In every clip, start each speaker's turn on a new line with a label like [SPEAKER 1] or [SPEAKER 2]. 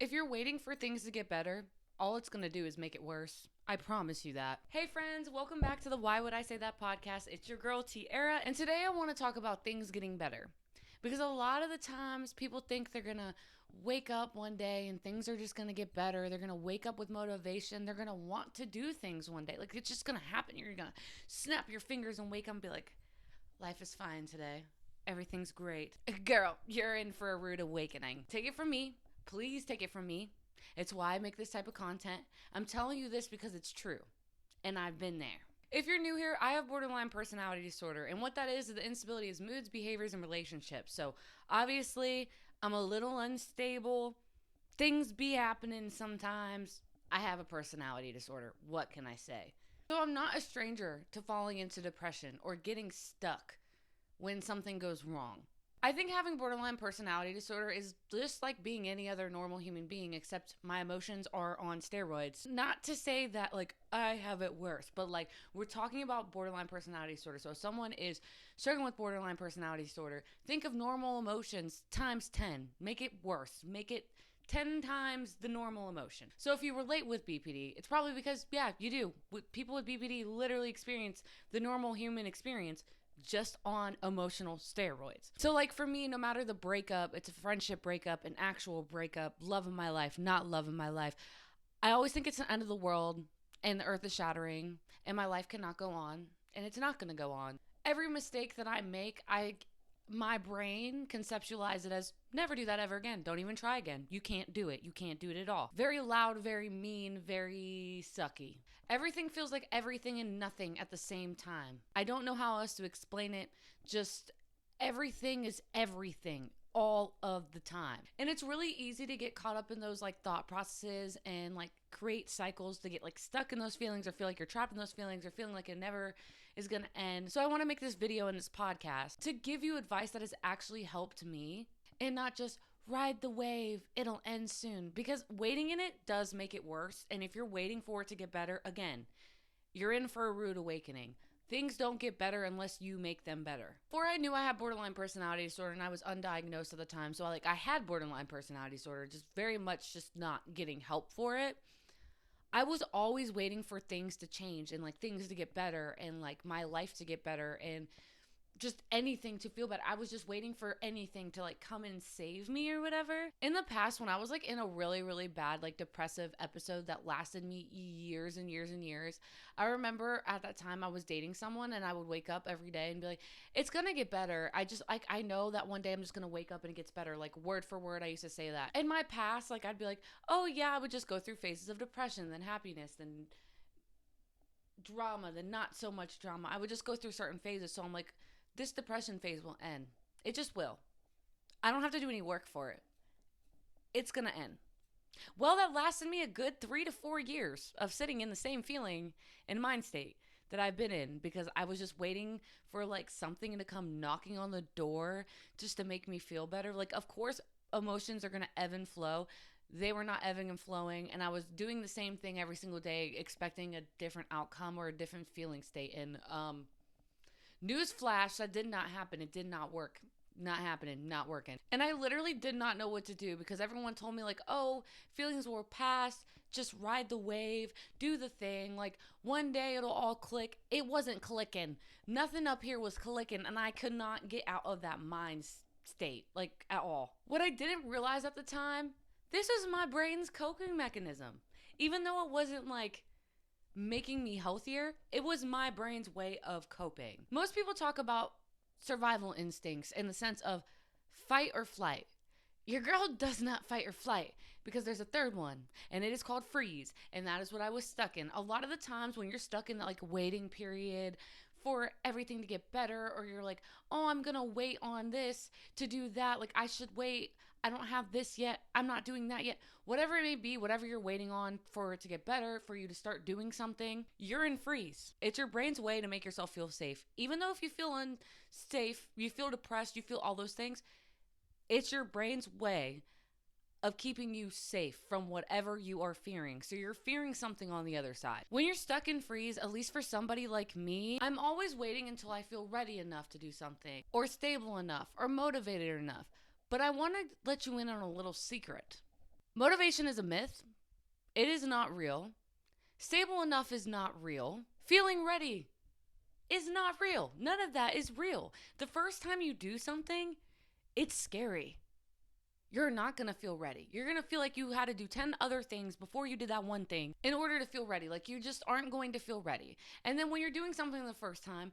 [SPEAKER 1] If you're waiting for things to get better, all it's going to do is make it worse. I promise you that. Hey friends, welcome back to the Why Would I Say That podcast. It's your girl Tiara, and today I want to talk about things getting better. Because a lot of the times people think they're going to wake up one day and things are just going to get better. They're going to wake up with motivation. They're going to want to do things one day. Like it's just going to happen. You're going to snap your fingers and wake up and be like, life is fine today. Everything's great. Girl, you're in for a rude awakening. Take it from me. Please take it from me. It's why I make this type of content. I'm telling you this because it's true. And I've been there. If you're new here, I have borderline personality disorder. And what that is the instability is moods, behaviors, and relationships. So obviously, I'm a little unstable. Things be happening sometimes. I have a personality disorder. What can I say? So I'm not a stranger to falling into depression or getting stuck when something goes wrong. I think having borderline personality disorder is just like being any other normal human being, except my emotions are on steroids. Not to say that like I have it worse, but like we're talking about borderline personality disorder. So if someone is struggling with borderline personality disorder, think of normal emotions times 10. Make it worse. Make it 10 times the normal emotion. So if you relate with BPD, it's probably because, yeah, you do. People with BPD literally experience the normal human experience just on emotional steroids. So like for me, no matter the breakup, it's a friendship breakup, an actual breakup, love of my life, not love of my life, I always think it's the end of the world and the earth is shattering and my life cannot go on, and it's not going to go on. Every mistake that I make, my brain conceptualize it as never do that ever again. Don't even try again. You can't do it. You can't do it at all. Very loud, very mean, very sucky. Everything feels like everything and nothing at the same time. I don't know how else to explain it. Just everything is everything all of the time. And it's really easy to get caught up in those like thought processes and like create cycles to get like stuck in those feelings or feel like you're trapped in those feelings or feeling like it never is going to end. So I want to make this video and this podcast to give you advice that has actually helped me and not just ride the wave, it'll end soon, because waiting in it does make it worse. And if you're waiting for it to get better, again, you're in for a rude awakening. Things don't get better unless you make them better. Before I knew I had borderline personality disorder, and I was undiagnosed at the time, so I had borderline personality disorder, just very much just not getting help for it. I was always waiting for things to change and like things to get better and like my life to get better and just anything to feel better. I was just waiting for anything to like come and save me or whatever. In the past, when I was like in a really, really bad like depressive episode that lasted me years and years and years, I remember at that time I was dating someone and I would wake up every day and be like, it's gonna get better. I know that one day I'm just gonna wake up and it gets better. Like word for word, I used to say that. In my past, like I'd be like, oh yeah, I would just go through phases of depression, then happiness, then drama, then not so much drama. I would just go through certain phases. So I'm like, this depression phase will end. It just will. I don't have to do any work for it. It's going to end. Well, that lasted me a good 3 to 4 years of sitting in the same feeling and mind state that I've been in, because I was just waiting for like something to come knocking on the door just to make me feel better. Like, of course, emotions are going to ebb and flow. They were not ebbing and flowing, and I was doing the same thing every single day, expecting a different outcome or a different feeling state. And newsflash, that did not happen. It did not work. Not happening, not working. And I literally did not know what to do, because everyone told me like, oh, feelings will pass, just ride the wave, do the thing, like one day it'll all click. It wasn't clicking. Nothing up here was clicking, and I could not get out of that mind state, like at all. What I didn't realize at the time, this is my brain's coping mechanism. Even though it wasn't like making me healthier, it was my brain's way of coping. Most people talk about survival instincts in the sense of fight or flight. Your girl does not fight or flight, because there's a third one, and it is called freeze, and that is what I was stuck in. A lot of the times when you're stuck in that like waiting period for everything to get better, or you're like, oh, I'm gonna wait on this to do that, like I should wait, I don't have this yet, I'm not doing that yet, whatever it may be, whatever you're waiting on for it to get better, for you to start doing something, you're in freeze. It's your brain's way to make yourself feel safe. Even though if you feel unsafe, you feel depressed, you feel all those things, it's your brain's way of keeping you safe from whatever you are fearing. So you're fearing something on the other side. When you're stuck in freeze, at least for somebody like me, I'm always waiting until I feel ready enough to do something, or stable enough, or motivated enough. But I want to let you in on a little secret. Motivation is a myth. It is not real. Stable enough is not real. Feeling ready is not real. None of that is real. The first time you do something, it's scary. You're not going to feel ready. You're going to feel like you had to do 10 other things before you did that one thing in order to feel ready. Like you just aren't going to feel ready. And then when you're doing something the first time,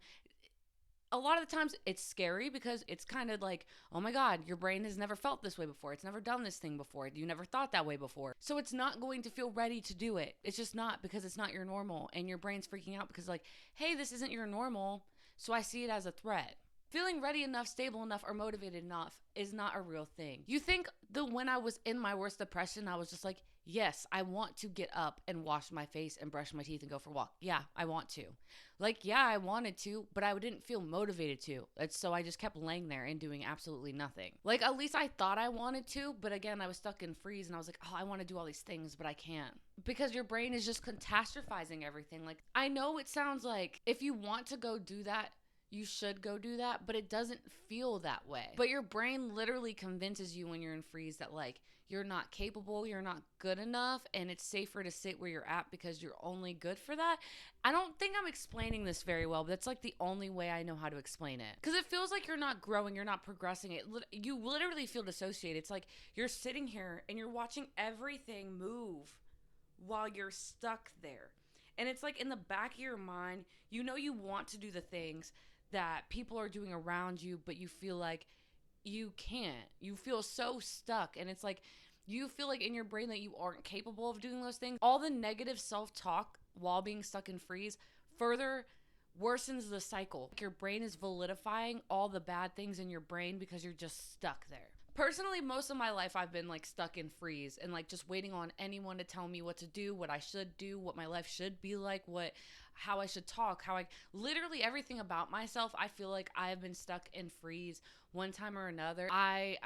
[SPEAKER 1] a lot of the times it's scary because it's kind of like, oh my God, your brain has never felt this way before. It's never done this thing before. You never thought that way before. So it's not going to feel ready to do it. It's just not, because it's not your normal. And your brain's freaking out because, like, hey, this isn't your normal. So I see it as a threat. Feeling ready enough, stable enough, or motivated enough is not a real thing. You think that when I was in my worst depression, I was just like, yes, I want to get up and wash my face and brush my teeth and go for a walk. Yeah, I want to. Like, yeah, I wanted to, but I didn't feel motivated to. So I just kept laying there and doing absolutely nothing. Like, at least I thought I wanted to, but again, I was stuck in freeze and I was like, oh, I want to do all these things, but I can't. Because your brain is just catastrophizing everything. Like, I know it sounds like if you want to go do that, you should go do that, but it doesn't feel that way. But your brain literally convinces you when you're in freeze that, like, you're not capable, you're not good enough, and it's safer to sit where you're at because you're only good for that. I don't think I'm explaining this very well, but that's like the only way I know how to explain it. Because it feels like you're not growing, you're not progressing. You literally feel dissociated. It's like you're sitting here and you're watching everything move while you're stuck there. And it's like in the back of your mind, you know you want to do the things that people are doing around you, but you feel like you can't. You feel so stuck. And it's like you feel like in your brain that you aren't capable of doing those things. All the negative self-talk while being stuck in freeze further worsens the cycle. Like your brain is validifying all the bad things in your brain because you're just stuck there. Personally, most of my life I've been like stuck in freeze and like just waiting on anyone to tell me what to do, what I should do, what my life should be like, how I should talk, literally everything about myself. I feel like I have been stuck in freeze one time or another. I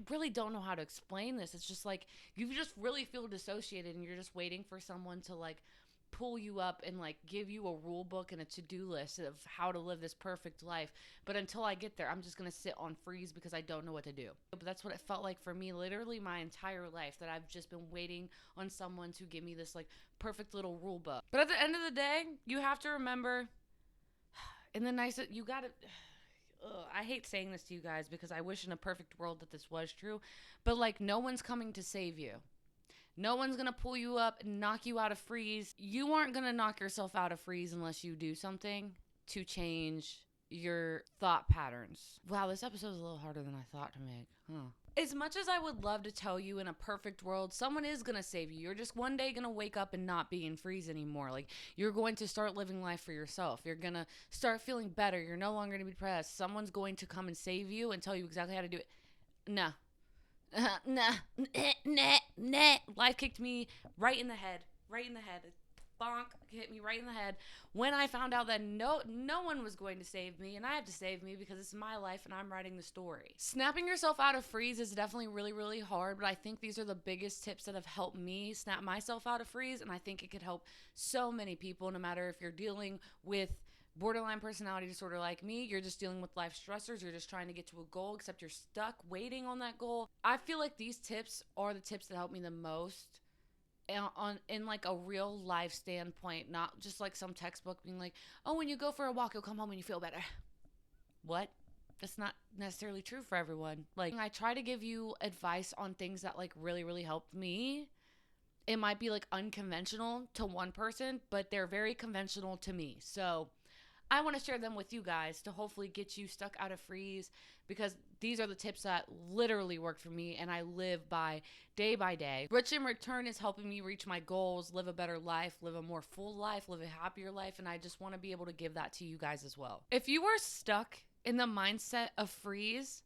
[SPEAKER 1] really don't know how to explain this. It's just like you just really feel dissociated and you're just waiting for someone to like pull you up and like give you a rule book and a to-do list of how to live this perfect life. But until I get there, I'm just gonna sit on freeze because I don't know what to do. But that's what it felt like for me literally my entire life, that I've just been waiting on someone to give me this like perfect little rule book. But at the end of the day, you have to remember, in the nicest, you gotta, I hate saying this to you guys because I wish in a perfect world that this was true, but like no one's coming to save you. No one's going to pull you up and knock you out of freeze. You aren't going to knock yourself out of freeze unless you do something to change your thought patterns. Wow, this episode is a little harder than I thought to make. As much as I would love to tell you in a perfect world, someone is going to save you. You're just one day going to wake up and not be in freeze anymore. Like, you're going to start living life for yourself. You're going to start feeling better. You're no longer going to be depressed. Someone's going to come and save you and tell you exactly how to do it. Nah. Life kicked me right in the head. Bonk, hit me right in the head when I found out that no one was going to save me, and I had to save me because it's my life and I'm writing the story. Snapping yourself out of freeze is definitely really, really hard, but I think these are the biggest tips that have helped me snap myself out of freeze, and I think it could help so many people, no matter if you're dealing with borderline personality disorder like me, you're just dealing with life stressors, you're just trying to get to a goal, except you're stuck waiting on that goal. I feel like these tips are the tips that help me the most in like a real life standpoint, not just like some textbook being like, oh, when you go for a walk, you'll come home and you feel better. What? That's not necessarily true for everyone. Like, I try to give you advice on things that like really, really helped me. It might be like unconventional to one person, but they're very conventional to me. So I want to share them with you guys to hopefully get you stuck out of freeze, because these are the tips that literally worked for me and I live by day. Rich in Return is helping me reach my goals, live a better life, live a more full life, live a happier life, and I just want to be able to give that to you guys as well. If you are stuck in the mindset of freeze,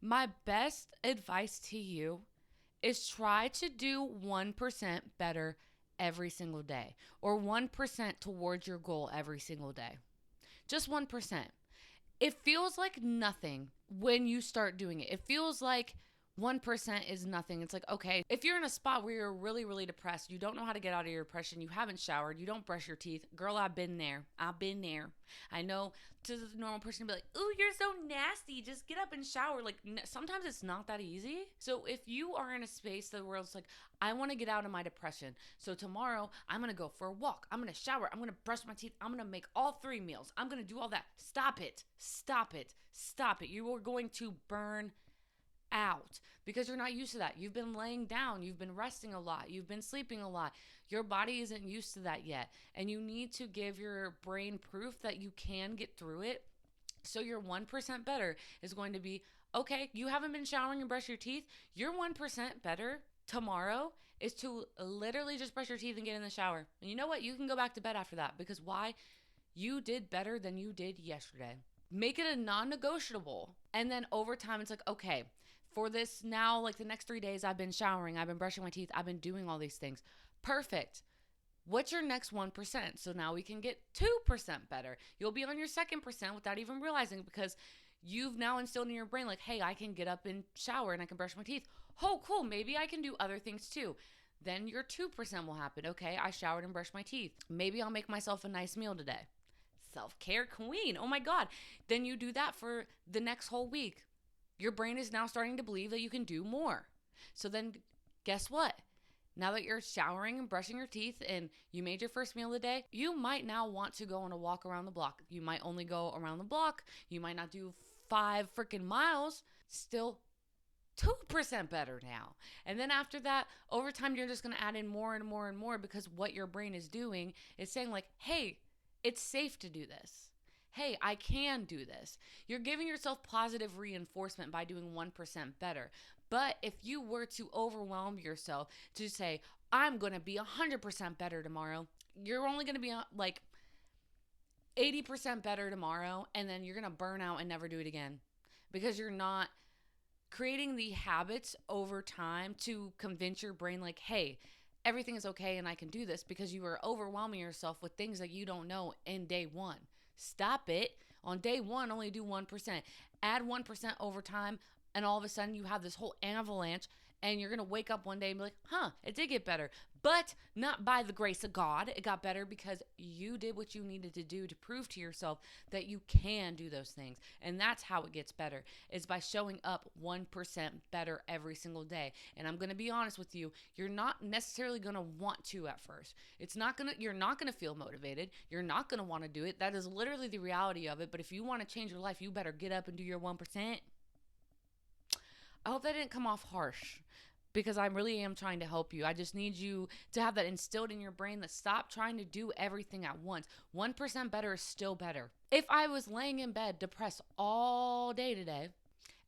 [SPEAKER 1] my best advice to you is try to do 1% better every single day, or 1% towards your goal every single day. Just 1%. It feels like nothing when you start doing it. It feels like 1% is nothing. It's like, okay, if you're in a spot where you're really, really depressed, you don't know how to get out of your depression, you haven't showered, you don't brush your teeth. Girl, I've been there. I've been there. I know to the normal person to be like, ooh, you're so nasty. Just get up and shower. Like, sometimes it's not that easy. So if you are in a space that where it's like, I want to get out of my depression. So tomorrow, I'm going to go for a walk. I'm going to shower. I'm going to brush my teeth. I'm going to make all 3 meals. I'm going to do all that. Stop it. Stop it. Stop it. You are going to burn out because you're not used to that. You've been laying down, you've been resting a lot, you've been sleeping a lot. Your body isn't used to that yet. And you need to give your brain proof that you can get through it. So your 1% better is going to be, okay, you haven't been showering and brush your teeth. Your 1% better tomorrow is to literally just brush your teeth and get in the shower. And you know what? You can go back to bed after that because why? You did better than you did yesterday. Make it a non-negotiable. And then over time, it's like, okay, for this now, like the next 3 days, I've been showering, I've been brushing my teeth, I've been doing all these things. Perfect. What's your next 1%? So now we can get 2% better. You'll be on your 2% without even realizing because you've now instilled in your brain, like, hey, I can get up and shower and I can brush my teeth. Oh, cool. Maybe I can do other things too. Then your 2% will happen. Okay, I showered and brushed my teeth. Maybe I'll make myself a nice meal today. Self-care queen. Oh my God. Then you do that for the next whole week. Your brain is now starting to believe that you can do more. So then guess what? Now that you're showering and brushing your teeth and you made your first meal of the day, you might now want to go on a walk around the block. You might only go around the block. You might not do 5 freaking miles. Still 2% better now. And then after that, over time, you're just going to add in more and more and more because what your brain is doing is saying like, hey, it's safe to do this. Hey, I can do this. You're giving yourself positive reinforcement by doing 1% better. But if you were to overwhelm yourself to say, I'm going to be 100% better tomorrow, you're only going to be like 80% better tomorrow, and then you're going to burn out and never do it again because you're not creating the habits over time to convince your brain like, hey, everything is okay and I can do this because you are overwhelming yourself with things that you don't know in day one. Stop it. On day one, only do 1%. Add 1% over time, and all of a sudden you have this whole avalanche, and you're going to wake up one day and be like, it did get better. But not by the grace of God. It got better because you did what you needed to do to prove to yourself that you can do those things. And that's how it gets better, is by showing up 1% better every single day. And I'm going to be honest with you, you're not necessarily going to want to at first. You're not going to feel motivated. You're not going to want to do it. That is literally the reality of it. But if you want to change your life, you better get up and do your 1%. I hope that didn't come off harsh because I really am trying to help you. I just need you to have that instilled in your brain that stop trying to do everything at once. 1% better is still better. If I was laying in bed depressed all day today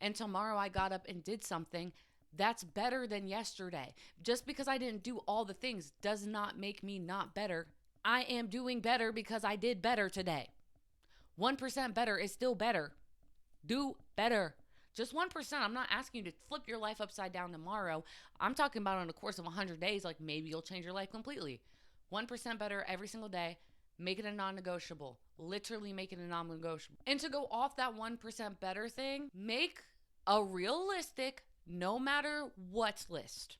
[SPEAKER 1] and tomorrow I got up and did something, that's better than yesterday. Just because I didn't do all the things does not make me not better. I am doing better because I did better today. 1% better is still better. Do better. Just 1%. I'm not asking you to flip your life upside down tomorrow. I'm talking about on the course of 100 days, like maybe you'll change your life completely. 1% better every single day. Make it a non-negotiable. Literally make it a non-negotiable. And to go off that 1% better thing, make a realistic no matter what list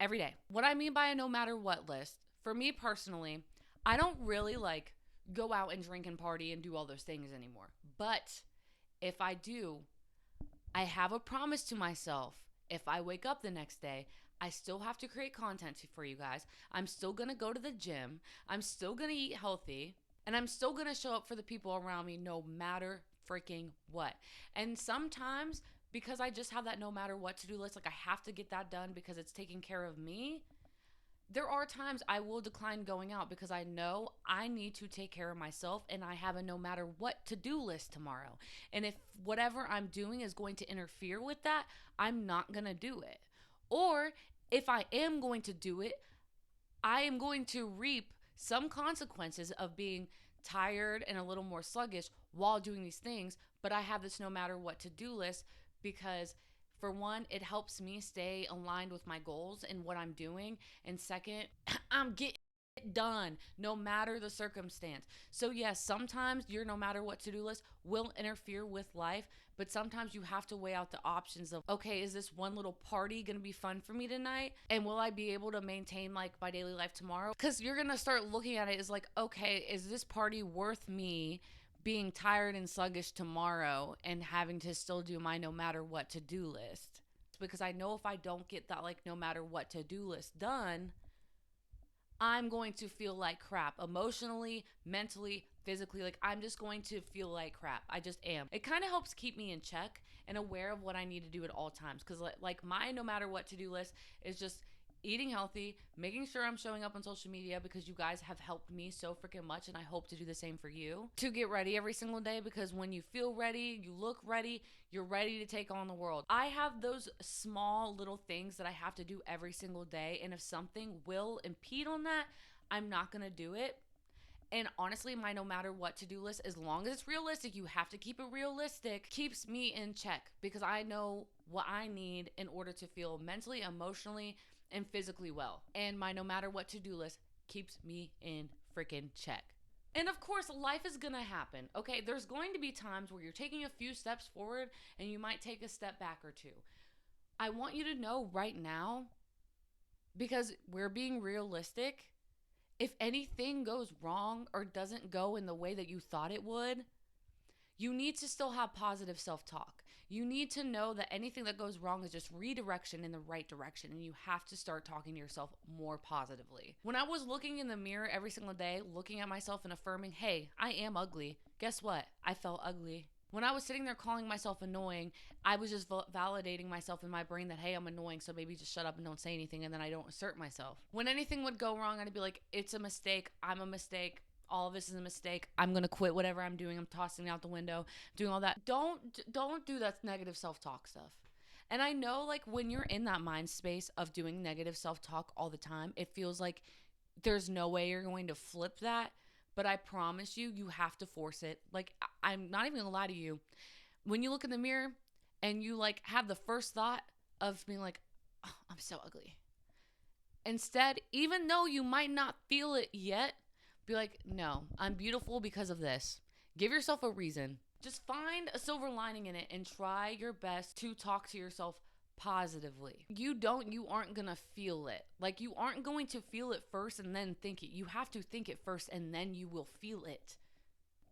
[SPEAKER 1] every day. What I mean by a no matter what list, for me personally, I don't really like go out and drink and party and do all those things anymore. But if I do, I have a promise to myself. If I wake up the next day, I still have to create content for you guys. I'm still going to go to the gym. I'm still going to eat healthy. And I'm still going to show up for the people around me no matter freaking what. And sometimes because I just have that no matter what to-do list, like I have to get that done because it's taking care of me, there are times I will decline going out because I know I need to take care of myself and I have a no matter what to-do list tomorrow. And if whatever I'm doing is going to interfere with that, I'm not going to do it. Or if I am going to do it, I am going to reap some consequences of being tired and a little more sluggish while doing these things. But I have this no matter what to-do list because for one, it helps me stay aligned with my goals and what I'm doing. And second, I'm getting it done no matter the circumstance. So yes, sometimes your no matter what to-do list will interfere with life, But sometimes you have to weigh out the options of, okay, is this one little party going to be fun for me tonight? And will I be able to maintain like my daily life tomorrow? Because you're going to start looking at it as like, okay, is this party worth me being tired and sluggish tomorrow and having to still do my no matter what to-do list? Because I know if I don't get that like no matter what to-do list done, I'm going to feel like crap emotionally, mentally, physically. Like, I'm just going to feel like crap. I just am. It kind of helps keep me in check and aware of what I need to do at all times. Because, like, my no matter what to do list is just eating healthy, making sure I'm showing up on social media because you guys have helped me so freaking much, and I hope to do the same for you. To get ready every single day, because when you feel ready, you look ready, you're ready to take on the world. I have those small little things that I have to do every single day, and if something will impede on that, I'm not gonna do it. And honestly, my no matter what to-do list, as long as it's realistic, you have to keep it realistic, keeps me in check because I know what I need in order to feel mentally, emotionally, and physically well. And my no matter what to-do list keeps me in freaking check. And of course, life is gonna happen. Okay, there's going to be times where you're taking a few steps forward and you might take a step back or two. I want you to know right now, because we're being realistic, if anything goes wrong or doesn't go in the way that you thought it would, you need to still have positive self-talk. You need to know that anything that goes wrong is just redirection in the right direction, and you have to start talking to yourself more positively. When I was looking in the mirror every single day, looking at myself and affirming, hey, I am ugly. Guess what? I felt ugly. When I was sitting there calling myself annoying, I was just validating myself in my brain that, hey, I'm annoying, so maybe just shut up and don't say anything, and then I don't assert myself. When anything would go wrong, I'd be like, it's a mistake. I'm a mistake. All of this is a mistake. I'm gonna quit whatever I'm doing. I'm tossing it out the window, doing all that. Don't do that negative self-talk stuff. And I know, like, when you're in that mind space of doing negative self-talk all the time, it feels like there's no way you're going to flip that. But I promise you, you have to force it. Like, I'm not even gonna lie to you. When you look in the mirror and you like have the first thought of being like, oh, I'm so ugly. Instead, even though you might not feel it yet, be like, no, I'm beautiful because of this. Give yourself a reason. Just find a silver lining in it and try your best to talk to yourself positively. You aren't gonna feel it. Like, you aren't going to feel it first and then think it. You have to think it first and then you will feel it.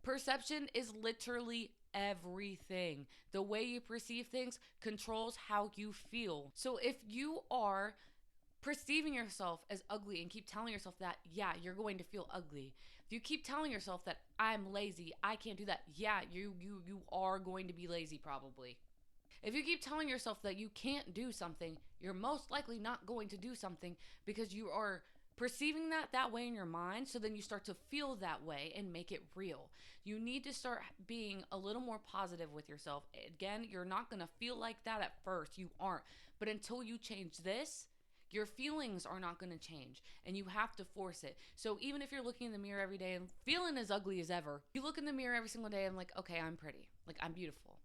[SPEAKER 1] Perception is literally everything. The way you perceive things controls how you feel. So if you are perceiving yourself as ugly and keep telling yourself that, yeah, you're going to feel ugly. If you keep telling yourself that I'm lazy, I can't do that, yeah, you are going to be lazy probably. If you keep telling yourself that you can't do something, you're most likely not going to do something because you are perceiving that way in your mind. So then you start to feel that way and make it real. You need to start being a little more positive with yourself. Again, you're not going to feel like that at first. You aren't. But until you change this, your feelings are not going to change, and you have to force it. So even if you're looking in the mirror every day and feeling as ugly as ever, you look in the mirror every single day and like, okay, I'm pretty. Like, I'm beautiful.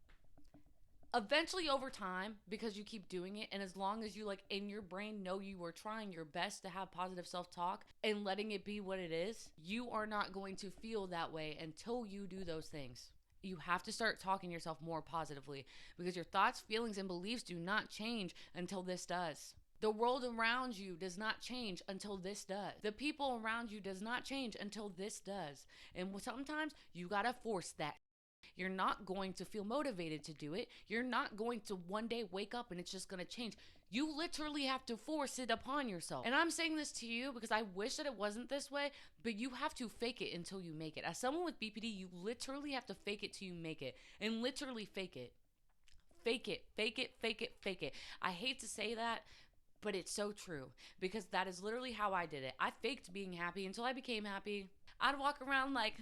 [SPEAKER 1] Eventually, over time, because you keep doing it, and as long as you like in your brain know you are trying your best to have positive self-talk and letting it be what it is, you are not going to feel that way until you do those things. You have to start talking to yourself more positively because your thoughts, feelings, and beliefs do not change until this does. The world around you does not change until this does. The people around you does not change until this does. And sometimes you gotta force that. You're not going to feel motivated to do it. You're not going to one day wake up and it's just gonna change. You literally have to force it upon yourself. And I'm saying this to you because I wish that it wasn't this way, but you have to fake it until you make it. As someone with BPD, you literally have to fake it till you make it. And literally fake it. Fake it, fake it, fake it, fake it. I hate to say that, but it's so true because that is literally how I did it. I faked being happy until I became happy. I'd walk around like,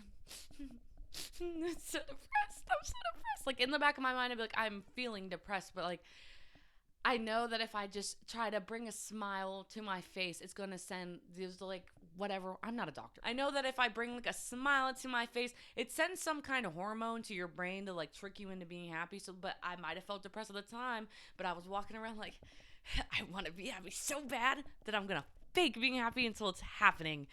[SPEAKER 1] I'm so depressed. I'm so depressed. Like, in the back of my mind, I'd be like, I'm feeling depressed, but like, I know that if I just try to bring a smile to my face, it's going to send these like whatever. I'm not a doctor. I know that if I bring like a smile to my face, it sends some kind of hormone to your brain to like trick you into being happy. So, but I might have felt depressed at the time, but I was walking around like, I want to be happy so bad that I'm going to fake being happy until it's happening.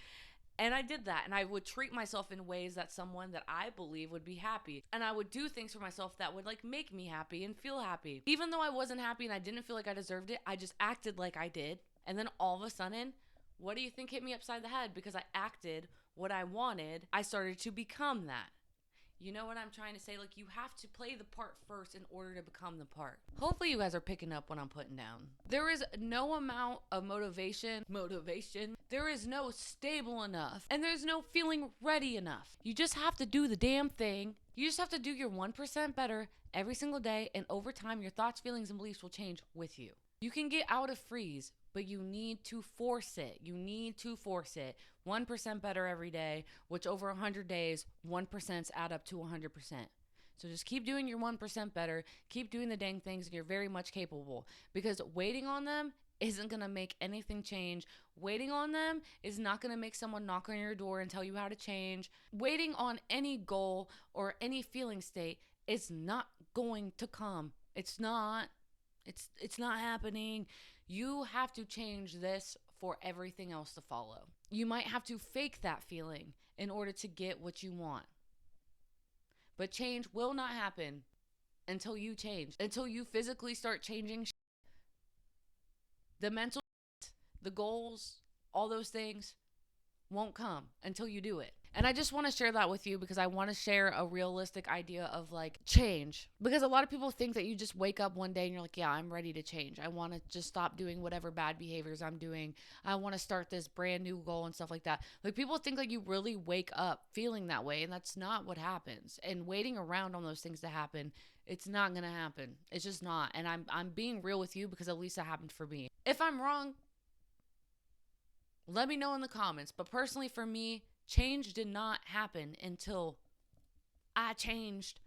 [SPEAKER 1] And I did that, and I would treat myself in ways that someone that I believe would be happy. And I would do things for myself that would like make me happy and feel happy. Even though I wasn't happy and I didn't feel like I deserved it, I just acted like I did. And then all of a sudden, what do you think hit me upside the head? Because I acted what I wanted, I started to become that. You know what I'm trying to say? Like, you have to play the part first in order to become the part. Hopefully you guys are picking up what I'm putting down. There is no amount of motivation. There is no stable enough. And there's no feeling ready enough. You just have to do the damn thing. You just have to do your 1% better every single day. And over time, your thoughts, feelings, and beliefs will change with you. You can get out of freeze, but you need to force it. 1% better every day, which over 100 days, 1% add up to 100%. So just keep doing your 1% better. Keep doing the dang things, and you're very much capable. Because waiting on them isn't going to make anything change. Waiting on them is not going to make someone knock on your door and tell you how to change. Waiting on any goal or any feeling state is not going to come. It's not happening. You have to change this for everything else to follow. You might have to fake that feeling in order to get what you want. But change will not happen until you change. Until you physically start changing. The mental, the goals, all those things won't come until you do it. And I just want to share that with you because I want to share a realistic idea of like change. Because a lot of people think that you just wake up one day and you're like, yeah, I'm ready to change. I want to just stop doing whatever bad behaviors I'm doing. I want to start this brand new goal and stuff like that. Like, people think like you really wake up feeling that way, and that's not what happens. And waiting around on those things to happen, it's not going to happen. It's just not. And I'm being real with you because at least that happened for me. If I'm wrong, let me know in the comments. But personally, for me, change did not happen until I changed,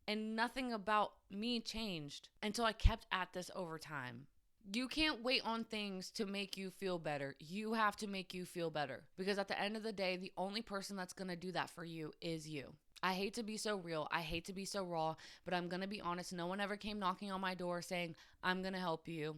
[SPEAKER 1] and nothing about me changed until I kept at this over time. You can't wait on things to make you feel better. You have to make you feel better, because at the end of the day, the only person that's going to do that for you is you. I hate to be so real. I hate to be so raw, but I'm going to be honest. No one ever came knocking on my door saying, I'm going to help you.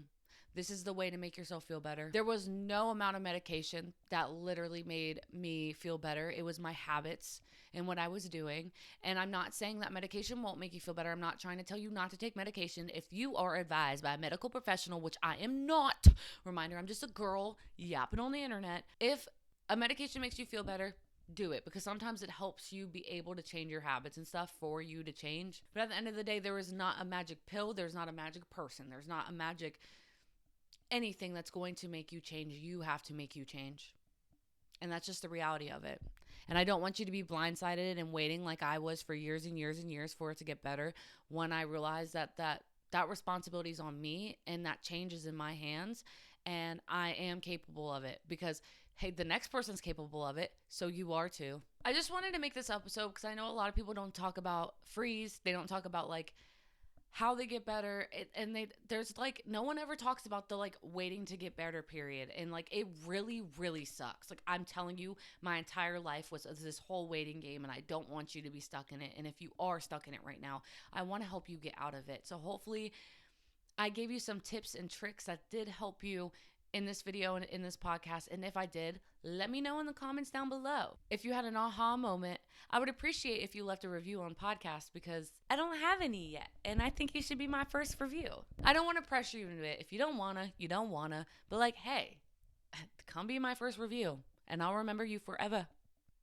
[SPEAKER 1] This is the way to make yourself feel better. There was no amount of medication that literally made me feel better. It was my habits and what I was doing. And I'm not saying that medication won't make you feel better. I'm not trying to tell you not to take medication. If you are advised by a medical professional, which I am not, reminder, I'm just a girl yapping on the internet. If a medication makes you feel better, do it, because sometimes it helps you be able to change your habits and stuff for you to change. But at the end of the day, there is not a magic pill. There's not a magic person. There's not a magic anything that's going to make you change. You have to make you change. And that's just the reality of it. And I don't want you to be blindsided and waiting like I was for years and years and years for it to get better, when I realized that responsibility is on me and that change is in my hands, and I am capable of it, because hey, the next person's capable of it, so you are too. I just wanted to make this episode because I know a lot of people don't talk about freeze. They don't talk about like how they get better, and there's like, no one ever talks about the like waiting to get better period, and like it really sucks. Like, I'm telling you, my entire life was this whole waiting game, and I don't want you to be stuck in it. And if you are stuck in it right now, I want to help you get out of it. So hopefully I gave you some tips and tricks that did help you in this video and in this podcast. And if I did, let me know in the comments down below. If you had an aha moment, I would appreciate if you left a review on podcast, because I don't have any yet, and I think you should be my first review. I don't want to pressure you into it. If you don't wanna, you don't wanna. But like, hey, come be my first review, and I'll remember you forever.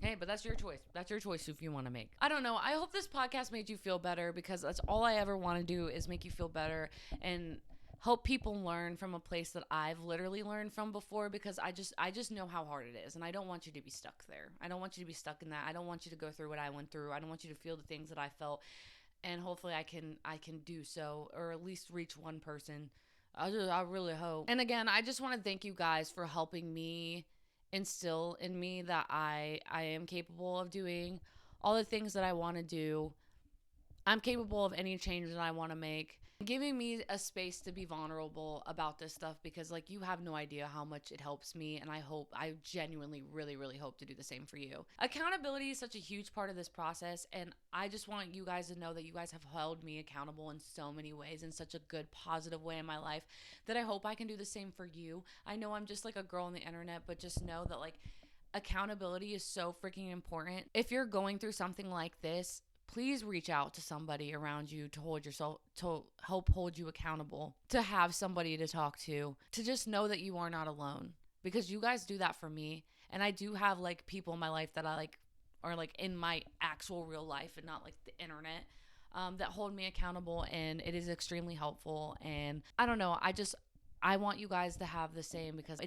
[SPEAKER 1] Hey, but that's your choice. That's your choice if you want to make. I don't know. I hope this podcast made you feel better, because that's all I ever want to do is make you feel better and help people learn from a place that I've literally learned from before, because I just know how hard it is, and I don't want you to be stuck there. I don't want you to be stuck in that. I don't want you to go through what I went through. I don't want you to feel the things that I felt, and hopefully I can do so, or at least reach one person. I really hope. And again, I just want to thank you guys for helping me instill in me that I am capable of doing all the things that I want to do. I'm capable of any change that I want to make. Giving me a space to be vulnerable about this stuff, because like, you have no idea how much it helps me, and I genuinely really hope to do the same for you. Accountability is such a huge part of this process, and I just want you guys to know that you guys have held me accountable in so many ways, in such a good, positive way in my life, that I hope I can do the same for you. I know I'm just like a girl on the internet, but just know that like, accountability is so freaking important. If you're going through something like this, please reach out to somebody around you to help hold you accountable, to have somebody to talk to just know that you are not alone, because you guys do that for me. And I do have like people in my life that I like are like in my actual real life and not like the internet, that hold me accountable, and it is extremely helpful. And I don't know, I want you guys to have the same, because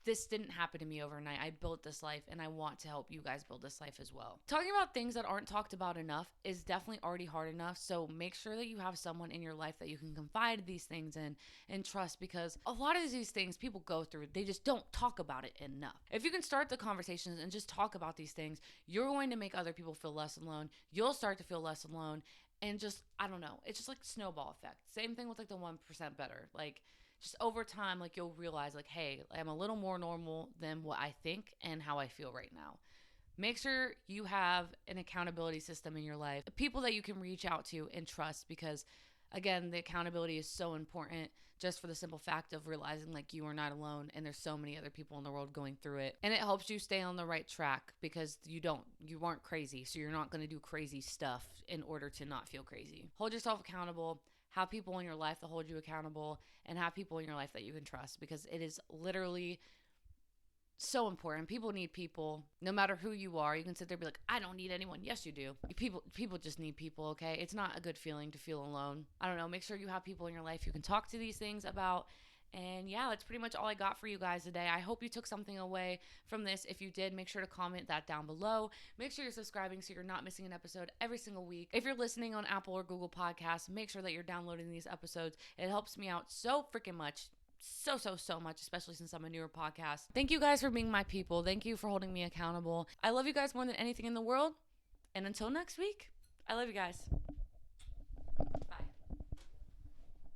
[SPEAKER 1] this didn't happen to me overnight. I built this life, and I want to help you guys build this life as well. Talking about things that aren't talked about enough is definitely already hard enough. So make sure that you have someone in your life that you can confide these things in and trust, because a lot of these things people go through, they just don't talk about it enough. If you can start the conversations and just talk about these things, you're going to make other people feel less alone. You'll start to feel less alone. And just, I don't know, it's just like snowball effect. Same thing with like the 1% better. Like, just over time, like, you'll realize like, hey, I'm a little more normal than what I think and how I feel right now. Make sure you have an accountability system in your life, people that you can reach out to and trust, because again, the accountability is so important, just for the simple fact of realizing like you are not alone, and there's so many other people in the world going through it. And it helps you stay on the right track, because you aren't crazy, so you're not going to do crazy stuff in order to not feel crazy. Hold yourself accountable. Have people in your life that hold you accountable, and have people in your life that you can trust, because it is literally so important. People need people, no matter who you are. You can sit there and be like, I don't need anyone. Yes, you do. People just need people, okay? It's not a good feeling to feel alone. I don't know. Make sure you have people in your life you can talk to these things about. And yeah, that's pretty much all I got for you guys today. I hope you took something away from this. If you did, make sure to comment that down below. Make sure you're subscribing so you're not missing an episode every single week. If you're listening on Apple or Google Podcasts, make sure that you're downloading these episodes. It helps me out so freaking much. So much, especially since I'm a newer podcast. Thank you guys for being my people. Thank you for holding me accountable. I love you guys more than anything in the world. And until next week, I love you guys.